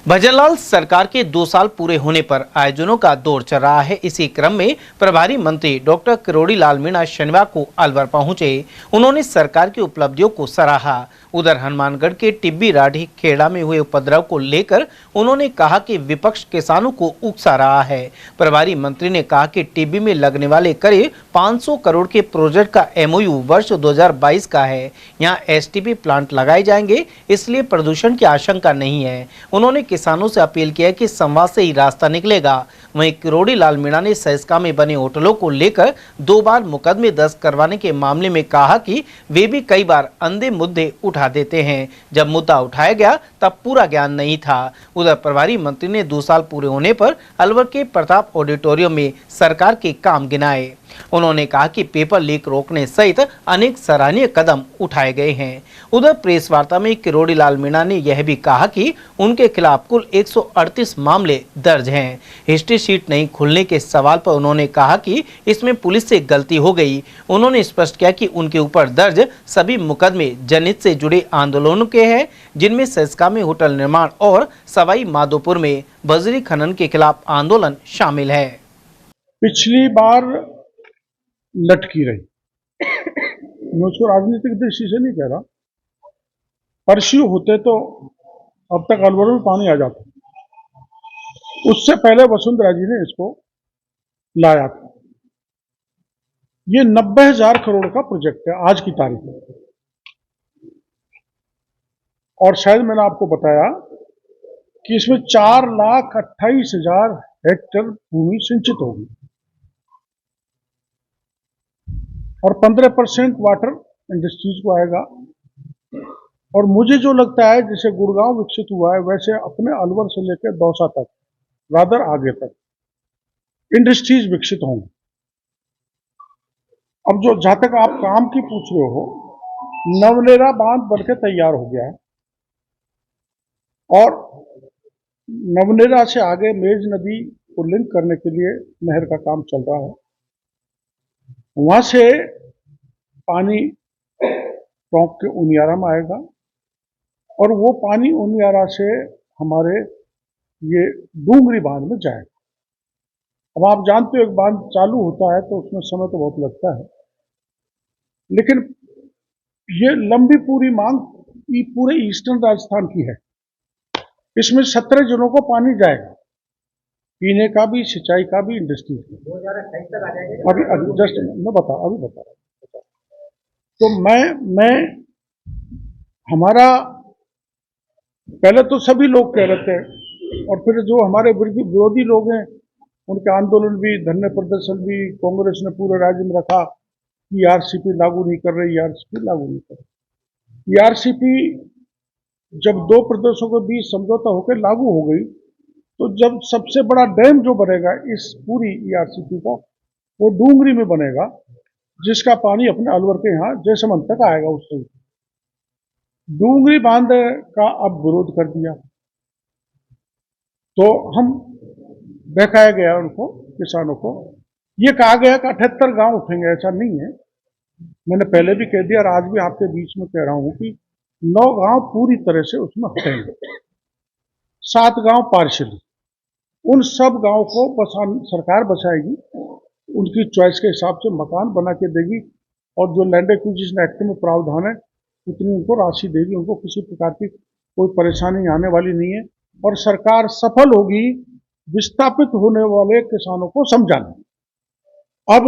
भजनलाल सरकार के 2 साल पूरे होने पर आयोजनों का दौर चल रहा है। इसी क्रम में प्रभारी मंत्री डॉक्टर किरोड़ी लाल मीणा शनिवार को अलवर पहुंचे। उन्होंने सरकार की उपलब्धियों को सराहा। उधर हनुमानगढ़ के टिब्बी राठी खेड़ा में हुए उपद्रव को लेकर उन्होंने कहा कि विपक्ष किसानों को उकसा रहा है। प्रभारी मंत्री ने कहा कि टिब्बी में लगने वाले करीब 500 करोड़ के प्रोजेक्ट का MOU वर्ष 2022 का है। यहाँ STP प्लांट लगाए जाएंगे, इसलिए प्रदूषण की आशंका नहीं है। उन्होंने किसानों से अपील किया कि संवाद से ही रास्ता निकलेगा। वहीं किरोड़ी लाल मीणा ने सैसका में बने होटलों को लेकर 2 बार मुकदमे दर्ज करवाने के मामले में कहा कि वे भी कई बार अंधे मुद्दे उठा देते हैं। जब मुद्दा उठाया गया तब पूरा ज्ञान नहीं था। उधर प्रभारी मंत्री ने 2 साल पूरे होने पर अलवर के प्रताप ऑडिटोरियम में सरकार के काम गिनाए। उन्होंने कहा कि पेपर लीक रोकने सहित अनेक सराहनीय कदम उठाए गए हैं। उधर प्रेस वार्ता में किरोड़ी लाल मीणा ने यह भी कहा कि उनके खिलाफ कुल 138 मामले दर्ज हैं। हिस्ट्री शीट नहीं खुलने के सवाल पर उन्होंने कहा कि इसमें पुलिस से गलती हो गई। उन्होंने स्पष्ट किया कि उनके ऊपर दर्ज सभी मुकदमे जनहित से जुड़े आंदोलनों के हैं, जिनमें सैसका में होटल निर्माण और सवाई माधोपुर में बजरी खनन के खिलाफ आंदोलन शामिल है। पिछली बार लटकी रही, मैं उसको राजनीतिक दृष्टि से नहीं कह रहा। परस्यू होते तो अब तक अलवर में पानी आ जाता। उससे पहले वसुंधरा जी ने इसको लाया था। ये 90,000 करोड़ का प्रोजेक्ट है आज की तारीख में, और शायद मैंने आपको बताया कि इसमें 4,28,000 हेक्टेयर भूमि सिंचित होगी और 15% वाटर इंडस्ट्रीज को आएगा। और मुझे जो लगता है जैसे गुड़गांव विकसित हुआ है, वैसे अपने अलवर से लेकर दौसा तक, रादर आगे तक इंडस्ट्रीज विकसित होंगी। अब जो जहां तक आप काम की पूछ रहे हो, नवनेरा बांध बनकर तैयार हो गया है और नवनेरा से आगे मेज नदी को लिंक करने के लिए नहर का काम चल रहा है। वहां से पानी टोंक के उनियारा में आएगा और वो पानी उनियारा से हमारे ये डूंगरी बांध में जाएगा। अब आप जानते हो एक बांध चालू होता है तो उसमें समय तो बहुत लगता है, लेकिन ये लंबी पूरी मांग पूरे ईस्टर्न राजस्थान की है। इसमें 17 जिलों को पानी जाएगा, पीने का भी, सिंचाई का भी, इंडस्ट्री का। 2028 तक आ जाएगा। अभी जस्ट मैं बता रहा। तो मैं हमारा पहले तो सभी लोग कह रहे थे, और फिर जो हमारे विरोधी लोग हैं उनके आंदोलन भी, धरने प्रदर्शन भी कांग्रेस ने पूरे राज्य में रखा कि ERCP लागू नहीं कर रही, ERCP लागू नहीं कर रही। ERCP जब 2 प्रदेशों के बीच समझौता होकर लागू हो गई, तो जब सबसे बड़ा डैम जो बनेगा इस पूरी ERCP का, वो डूंगरी में बनेगा, जिसका पानी अपने अलवर के यहाँ जैसमंद तक आएगा। उससे डूंगरी बांध का अब विरोध कर दिया तो हम बहकाया गया उनको, किसानों को। ये कहा गया कि 78 गांव उठेंगे, ऐसा नहीं है। मैंने पहले भी कह दिया और आज भी आपके बीच में कह रहा हूं कि 9 गांव पूरी तरह से उसमें हटेंगे, 7 गांव पार्शियली। उन सब गांव को सरकार बसाएगी, उनकी चॉइस के हिसाब से मकान बना के देगी, और जो लैंड एक्विजिशन एक्ट में प्रावधान है उतनी उनको राशि देगी। उनको किसी प्रकार की कोई परेशानी आने वाली नहीं है, और सरकार सफल होगी विस्थापित होने वाले किसानों को समझाना। अब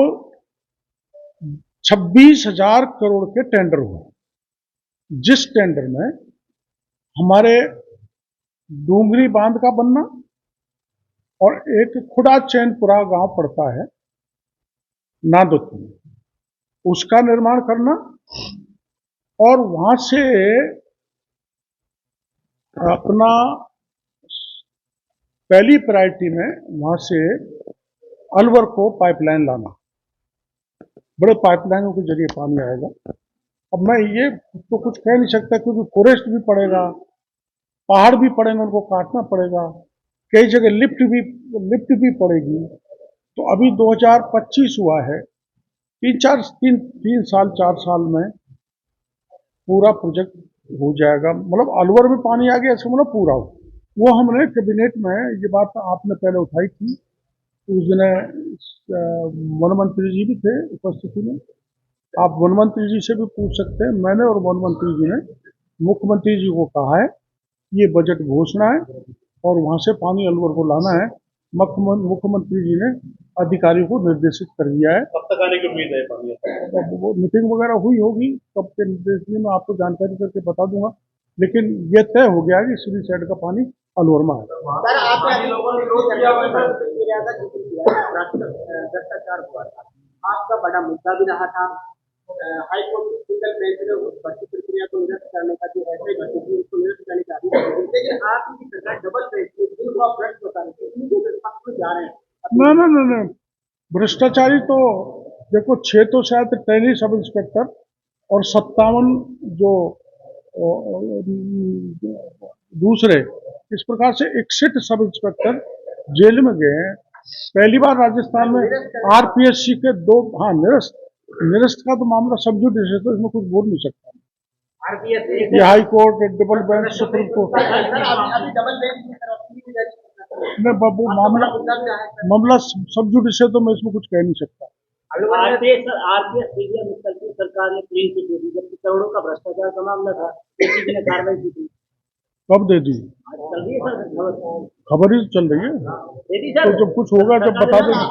26,000 करोड़ के टेंडर हुए, जिस टेंडर में हमारे डूंगरी बांध का बनना और एक खुड़ा चैनपुरा गांव पड़ता है नादोत में, उसका निर्माण करना, और वहां से अपना पहली प्रायोरिटी में वहां से अलवर को पाइपलाइन लाना। बड़े पाइपलाइनों के जरिए पानी आएगा। अब मैं ये तो कुछ कह नहीं सकता, क्योंकि फॉरेस्ट भी पड़ेगा, पहाड़ भी पड़ेंगे, उनको काटना पड़ेगा, कई जगह लिफ्ट भी पड़ेगी। तो अभी 2025 हुआ है, 3 साल 4 साल में पूरा प्रोजेक्ट हो जाएगा। मतलब अलवर में पानी आ गया, इसका मतलब पूरा हो। वो हमने कैबिनेट में ये बात आपने पहले उठाई थी, उस दिन वन मंत्री जी भी थे उपस्थिति में। आप वन मंत्री जी से भी पूछ सकते हैं। मैंने और वन मंत्री जी ने मुख्यमंत्री जी को कहा है ये बजट घोषणा है और वहां से पानी अलवर को लाना है। मुख्यमंत्री जी ने अधिकारियों को निर्देशित कर दिया है। कब तक आने की उम्मीद है पानी? अब वो मीटिंग वगैरह हुई होगी, कब के निर्देश दिए मैं आपको जानकारी करके बता दूंगा, लेकिन ये तय हो गया कि सीधी साइड का पानी अलवर में है। सर आपने लोगों ने विरोध किया का जिक्र किया, भ्रष्टाचार हुआ था, आपका बड़ा मुद्दा भी रहा था। हाईकोर्ट की सिंगल बेंच ने उस भर्ती प्रक्रिया को निरस्त करने का जो ऐसे भर्ती थी उसको निरस्त करने का आदेश दिया, लेकिन आपकी सरकार डबल बेंच की जिनको आप भ्रष्ट बता रहे थे इनको जा रहे हैं। ना भ्रष्टाचारी तो देखो 6 तो शायद ट्रेनी सब इंस्पेक्टर और 57 जो दूसरे, इस प्रकार से 61 सब इंस्पेक्टर जेल में गए हैं। पहली बार राजस्थान में आरपीएससी के 2 निरस्त का तो मामला सब जुडिस है, तो इसमें कुछ बोल नहीं सकता। ये high court, double bench, supreme court अभी डबल बेंच की तरफ नहीं बाबू, मामला सब जुडिस है, तो मैं इसमें कुछ कह नहीं सकता। आरपीएस सरकार ने क्लीन चिट दे दी, जबकि करोड़ों का भ्रष्टाचार का मामला था, एसीबी ने कार्रवाई की थी। कब दे दी? चल रही है सर खबर ही चल रही है, तो जब कुछ होगा जब बता देंगे।